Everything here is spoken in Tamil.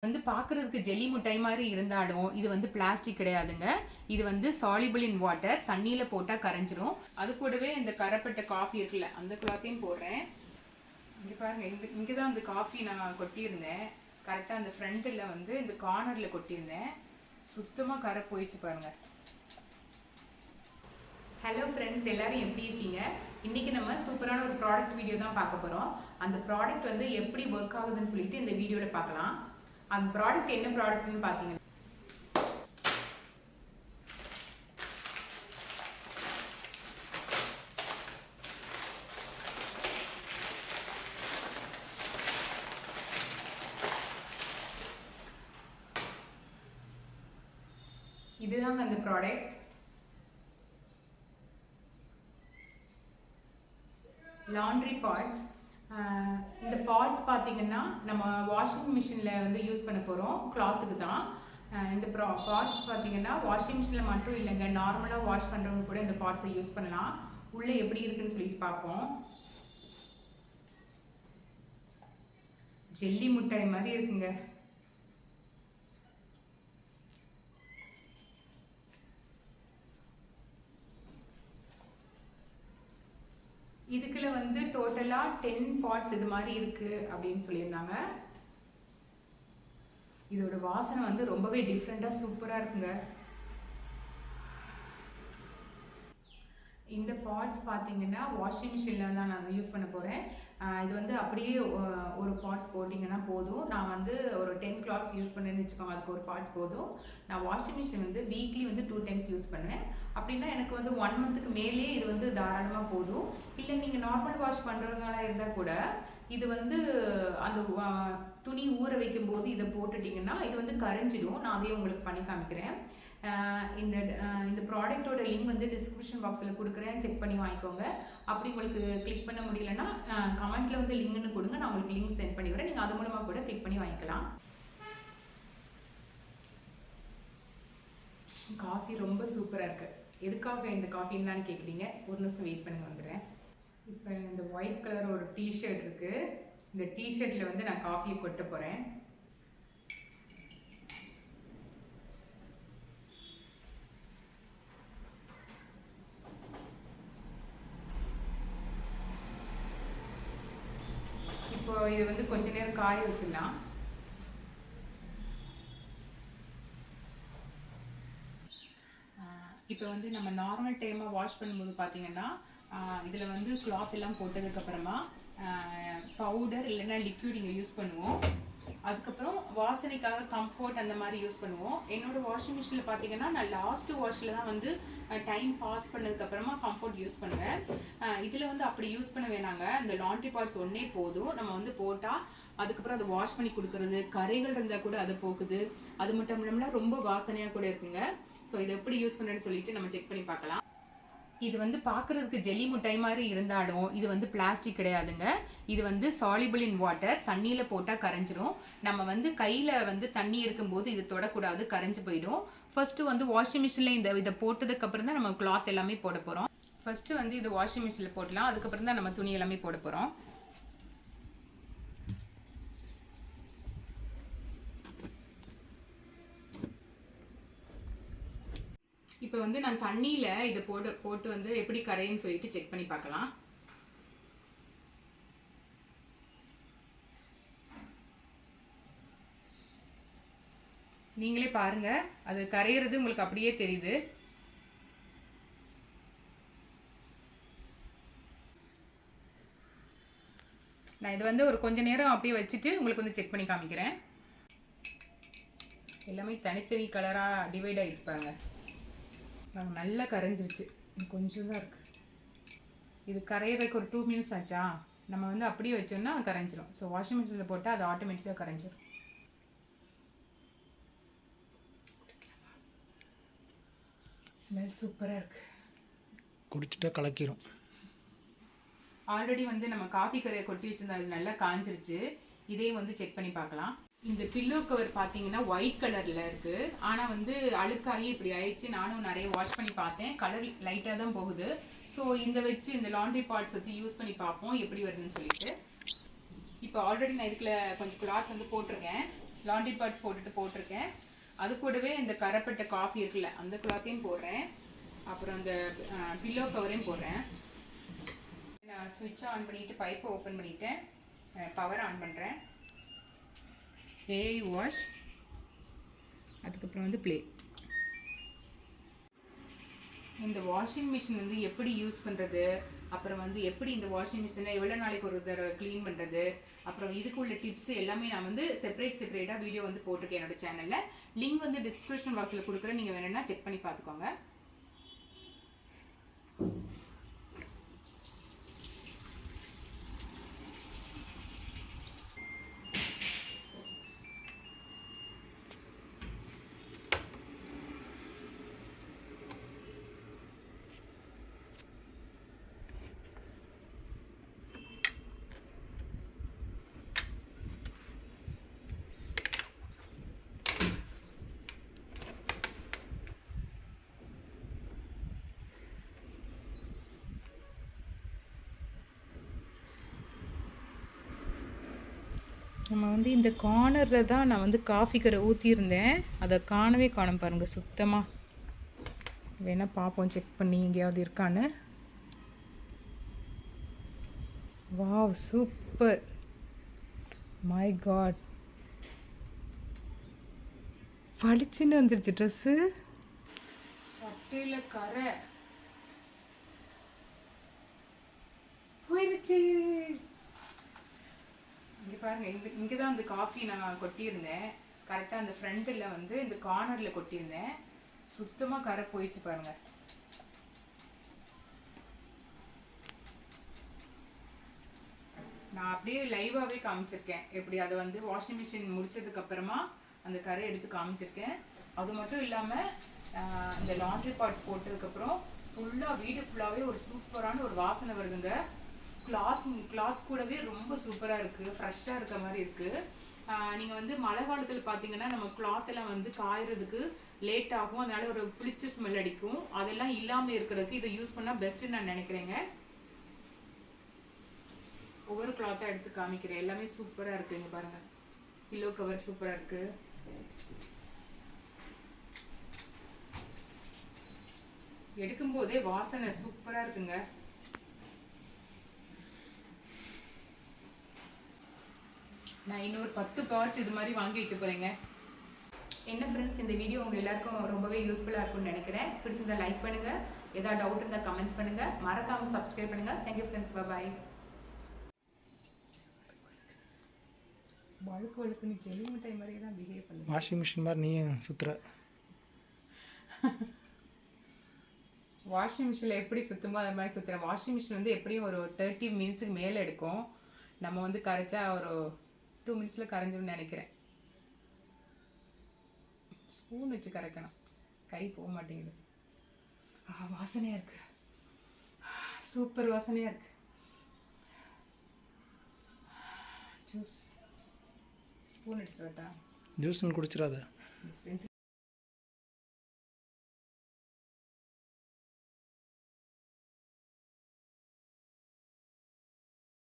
வந்து பார்க்குறதுக்கு ஜெல்லி மிட்டாய் மாதிரி இருந்தாலும் இது வந்து பிளாஸ்டிக் கிடையாதுங்க. இது வந்து சாலிபிள் இன் வாட்டர், தண்ணியில் போட்டால் கரைஞ்சிரும். அது கூடவே இந்த கரைப்பட்ட காஃபி இருக்குல்ல, அந்த கிளாத்தையும் போடுறேன். இங்கே பாருங்கள், இங்கே தான் அந்த காஃபி நான் கொட்டியிருந்தேன். கரெக்டாக அந்த ஃப்ரண்ட்டில் வந்து இந்த கார்னரில் கொட்டியிருந்தேன். சுத்தமாக கரை போயிடுச்சு பாருங்கள். ஹலோ ஃப்ரெண்ட்ஸ், எல்லோரும் எப்படி இருக்கீங்க? இன்றைக்கி நம்ம சூப்பரான ஒரு ப்ராடக்ட் வீடியோ தான் பார்க்க போகிறோம். அந்த ப்ராடக்ட் வந்து எப்படி ஒர்க் ஆகுதுன்னு சொல்லிட்டு இந்த வீடியோவில் பார்க்கலாம். அந்த ப்ராடக்ட் என்ன ப்ராடக்ட்னு பார்த்தீங்கன்னா, இதுதாங்க அந்த ப்ராடக்ட். Laundry pods. இந்த பாட்ஸ் பார்த்தீங்கன்னா நம்ம வாஷிங் மிஷினில் வந்து யூஸ் பண்ண போகிறோம், கிளாத்துக்கு தான். இந்த பாட்ஸ் பார்த்தீங்கன்னா வாஷிங் மிஷினில் மட்டும் இல்லைங்க, நார்மலாக வாஷ் பண்ணுறவங்க கூட இந்த பாட்ஸை யூஸ் பண்ணலாம். உள்ளே எப்படி இருக்குன்னு சொல்லிட்டு பார்ப்போம். ஜெல்லி மிட்டாய் மாதிரி இருக்குங்க. இதுக்குள்ள வந்து டோட்டலாக 10 பாட்ஸ் இது மாதிரி இருக்குது அப்படின்னு சொல்லியிருந்தாங்க. இதோட வாசனை வந்து ரொம்பவே டிஃப்ரெண்ட்டாக சூப்பராக இருக்குங்க. இந்த பாட்ஸ் பார்த்தீங்கன்னா வாஷிங் மிஷினில் தான் நான் யூஸ் பண்ண போகிறேன். இது வந்து அப்படியே ஒரு பாட்ஸ் போட்டிங்கன்னா போதும். நான் வந்து ஒரு 10 கிளாத்ஸ் யூஸ் பண்ணேன்னு வச்சுக்கோங்க, அதுக்கு ஒரு பாட்ஸ் போதும். நான் வாஷிங் மிஷின் வந்து வீக்லி வந்து 2 டைம்ஸ் யூஸ் பண்ணுவேன். அப்படின்னா எனக்கு வந்து 1 மந்த்துக்கு மேலேயே இது வந்து தாராளமாக போதும். இல்லை நீங்கள் நார்மல் வாஷ் பண்ணுறவங்களா இருந்தால் கூட இது வந்து அந்த துணி ஊற வைக்கும் போது இதை போட்டுட்டிங்கன்னா இது வந்து கரைஞ்சிடும். நான் அதையும் உங்களுக்கு பண்ணி காமிக்கிறேன். இந்த ப்ராடக்டோட லிங்க் வந்து டிஸ்கிரிப்ஷன் பாக்ஸில் கொடுக்குறேன், செக் பண்ணி வாங்கிக்கோங்க. அப்படி உங்களுக்கு கிளிக் பண்ண முடியலன்னா கமெண்ட்டில் வந்து லிங்க்னு கொடுங்க, நான் உங்களுக்கு லிங்க் சென்ட் பண்ணி விடுறேன். நீங்கள் அது மூலமாக கூட கிளிக் பண்ணி வாங்கிக்கலாம். காஃபி ரொம்ப சூப்பராக இருக்குது. எதுக்காக இந்த காஃபின்னு தான் கேட்குறீங்க? ஒரு நிமிஷம் வெயிட் பண்ணுங்க, வந்துடுறேன். இப்போ இந்த ஒயிட் கலர் ஒரு டிஷர்ட் இருக்குது. இந்த டிஷர்ட்டில் வந்து நான் காஃபியை கொட்ட போகிறேன். இப்போ இதை வந்து கொஞ்ச நேரம் காய வச்சிடலாம். இப்போ வந்து நம்ம நார்மல் டைமாக வாஷ் பண்ணும்போது பார்த்தீங்கன்னா இதில் வந்து கிளாத் எல்லாம் போட்டதுக்கப்புறமா பவுடர் இல்லைன்னா லிக்யூட் இங்கே யூஸ் பண்ணுவோம். அதுக்கப்புறம் வாசனைக்காக கம்ஃபர்ட் அந்த மாதிரி யூஸ் பண்ணுவோம். என்னோடய வாஷிங் மிஷினில் பார்த்தீங்கன்னா நான் லாஸ்ட்டு வாஷில் தான் வந்து டைம் பாஸ் பண்ணதுக்கப்புறமா கம்ஃபர்ட் யூஸ் பண்ணுவேன். இதில் வந்து அப்படி யூஸ் பண்ண வேணாங்க. இந்த லாண்ட்ரி பாட்ஸ் ஒன்றே போதும். நம்ம வந்து போட்டால் அதுக்கப்புறம் அதை வாஷ் பண்ணி கொடுக்குறது, கரைகள் இருந்தால் கூட அதை போக்குது. அது மட்டும் இல்லாமல் ரொம்ப வாசனையாக கூட இருக்குங்க. ஸோ இதை எப்படி யூஸ் பண்ணுறேன்னு சொல்லிட்டு நம்ம செக் பண்ணி பார்க்கலாம். இது வந்து பார்க்குறதுக்கு ஜெல்லி மிட்டாய் மாதிரி இருந்தாலும் இது வந்து பிளாஸ்டிக் கிடையாதுங்க. இது வந்து சாலிபிள் இன் வாட்டர், தண்ணியில் போட்டால் கரைஞ்சிரும். நம்ம வந்து கையில் வந்து தண்ணி இருக்கும்போது இது தொடக்கூடாது, கரைஞ்சி போயிடும். ஃபர்ஸ்ட்டு வந்து வாஷிங் மிஷினில் இதை போட்டதுக்கப்புறம் தான் நம்ம கிளாத் எல்லாமே போட போகிறோம். ஃபர்ஸ்ட்டு வந்து இது வாஷிங் மிஷினில் போடலாம், அதுக்கப்புறம் தான் நம்ம துணி எல்லாமே போட போகிறோம். இப்போ வந்து நான் தண்ணியில் இதை போட்டு வந்து எப்படி கரைன்னு சொல்லிட்டு செக் பண்ணி பார்க்கலாம். நீங்களே பாருங்க, அது கரையிறது உங்களுக்கு அப்படியே தெரியுது. நான் இதை வந்து ஒரு கொஞ்ச நேரம் அப்படியே வச்சுட்டு உங்களுக்கு வந்து செக் பண்ணி காமிக்கிறேன். எல்லாமே தனித்தனி கலராக டிவைட் ஆகிடுச்சு பாருங்க. நல்லா கரைஞ்சிருச்சு. கொஞ்சம் தான் இருக்குது. இது கரையிறதுக்கு ஒரு 2 மினிட்ஸ் ஆச்சா. நம்ம வந்து அப்படியே வச்சோம்னா கரைஞ்சிரும். ஸோ வாஷிங் மிஷினில் போட்டால் அது ஆட்டோமேட்டிக்காக கரைஞ்சிரும். ஸ்மெல் சூப்பராக இருக்குது. குடிச்சிட்டா கலக்கிரும். ஆல்ரெடி வந்து நம்ம காஃபி கரையை கொட்டி வச்சுருந்தா அது நல்லா காஞ்சிருச்சு. இதையும் வந்து செக் பண்ணி பார்க்கலாம். இந்த பில்லோ கவர் பார்த்தீங்கன்னா ஒயிட் கலரில் இருக்குது. ஆனால் வந்து அழுக்காகி இப்படி ஆயிடுச்சு. நானும் நிறைய வாஷ் பண்ணி பார்த்தேன், கலர் லைட்டாக தான் போகுது. ஸோ இந்த லாண்ட்ரி பாட்ஸ் வச்சு யூஸ் பண்ணி பார்ப்போம் எப்படி வருதுன்னு சொல்லிட்டு. இப்போ ஆல்ரெடி நான் இதுக்குள்ள கொஞ்சம் கிளாத் வந்து போட்டிருக்கேன். லாண்ட்ரி பேட்ஸ் போட்டிருக்கேன். அது கூடவே இந்த கரைப்பட்ட காஃபி இருக்குல்ல அந்த கிளாத்தையும் போடுறேன். அப்புறம் அந்த பில்லோ கவரையும் போடுறேன். நான் சுவிட்சை ஆன் பண்ணிவிட்டு பைப்பை ஓப்பன் பண்ணிவிட்டேன். பவர் ஆன் பண்ணுறேன். ஏஐ வாஷ், அதுக்கப்புறம் வந்து ப்ளே. இந்த வாஷிங் மிஷின் வந்து எப்படி யூஸ் பண்ணுறது, அப்புறம் வந்து எப்படி இந்த வாஷிங் மிஷினை எவ்வளோ நாளைக்கு ஒரு தடவை க்ளீன் பண்ணுறது, அப்புறம் இதுக்கு உள்ள டிப்ஸ் எல்லாமே நான் வந்து செப்பரேட்டாக வீடியோ வந்து போட்டிருக்கேன் என்னோட சேனலில். லிங்க் வந்து டிஸ்கிரிப்ஷன் பாக்ஸில் கொடுக்குறேன், நீங்கள் வேணும்னா செக் பண்ணி பார்த்துக்கோங்க. நம்ம வந்து இந்த கார்னரில் தான் நான் வந்து காஃபி கரை ஊற்றியிருந்தேன். அதை காணோம் பாருங்கள் சுத்தமாக. வேணால் பார்ப்போம், செக் பண்ணி எங்கேயாவது இருக்கான்னு. வாவ், சூப்பர், மை காட், பளிச்சுன்னு வந்துருச்சு ட்ரெஸ்ஸு. சட்டையில் கரை போயிருச்சு. இங்கே பாருங்கள், இங்கே தான் அந்த காஃபி நான் கொட்டியிருந்தேன். கரெக்டாக அந்த ஃப்ரண்ட்டில் வந்து இந்த கார்னரில் கொட்டியிருந்தேன். சுத்தமாக கரை போயிடுச்சு பாருங்கள். நான் அப்படியே லைவாகவே காமிச்சிருக்கேன் எப்படி அதை வந்து வாஷிங் மிஷின் முடிச்சதுக்கப்புறமா அந்த கரை எடுத்து காமிச்சிருக்கேன். அது மட்டும் இல்லாமல் இந்த லாண்ட்ரி பார்ட்ஸ் போட்டதுக்கப்புறம் வீடு ஃபுல்லாகவே ஒரு சூப்பரான ஒரு வாசனை வருதுங்க. கிளாத் கூடவே ரொம்ப சூப்பராக இருக்குது, ஃப்ரெஷ்ஷாக இருக்க மாதிரி இருக்குது. நீங்கள் வந்து மழை காலத்தில் பார்த்தீங்கன்னா நம்ம கிளாத் எல்லாம் வந்து காயறதுக்கு லேட் ஆகும், அதனால ஒரு புளிச்ச ஸ்மெல் அடிக்கும். அதெல்லாம் இல்லாமல் இருக்கிறதுக்கு இதை யூஸ் பண்ணால் பெஸ்ட்டுன்னு நான் நினைக்கிறேங்க. ஒவ்வொரு கிளாத்தாக எடுத்து காமிக்கிறேன். எல்லாமே சூப்பராக இருக்குது. இங்கே பாருங்கள், பில்லோ கவர் சூப்பராக இருக்குது. எடுக்கும்போதே வாசனை சூப்பராக இருக்குங்க. நான் இன்னொரு 10 பார்ட்ஸ் இது மாதிரி வாங்கி வைக்க போகிறேங்க. என்ன ஃப்ரெண்ட்ஸ், இந்த வீடியோ உங்கள் எல்லாருக்கும் ரொம்பவே யூஸ்ஃபுல்லாக இருக்கும்னு நினைக்கிறேன். பிடிச்சிருந்தா லைக் பண்ணுங்கள், ஏதாவது டவுட் இருந்தால் கமெண்ட்ஸ் பண்ணுங்கள், மறக்காமல் சப்ஸ்கிரைப் பண்ணுங்கள். தேங்க்யூ ஃப்ரெண்ட்ஸ், பாய். வழுக்குன்னு ஜெல்லி மிட்டாய் மாதிரியே தான் பிஹேவ் பண்ணுங்க. வாஷிங் மிஷின் மாதிரி நீ சுற்றுற. வாஷிங் மிஷினில் எப்படி சுத்தமாக அது மாதிரி சுற்றுறேன். வாஷிங் மிஷின் வந்து எப்படியும் ஒரு 30 மினிட்ஸுக்கு மேலே எடுக்கும். நம்ம வந்து கரைச்சா ஒரு 2 மினிட்ஸில் கரைஞ்சிடும்னு நினைக்கிறேன். ஸ்பூன் வச்சு கரைக்கணும், கை போக மாட்டேங்குது. வாசனையாக இருக்குது, சூப்பர் வாசனையாக இருக்குது. ஜூஸ் ஸ்பூன் எடுத்து வரட்டா? ஜூஸ்ன்னு குடிச்சிடாத.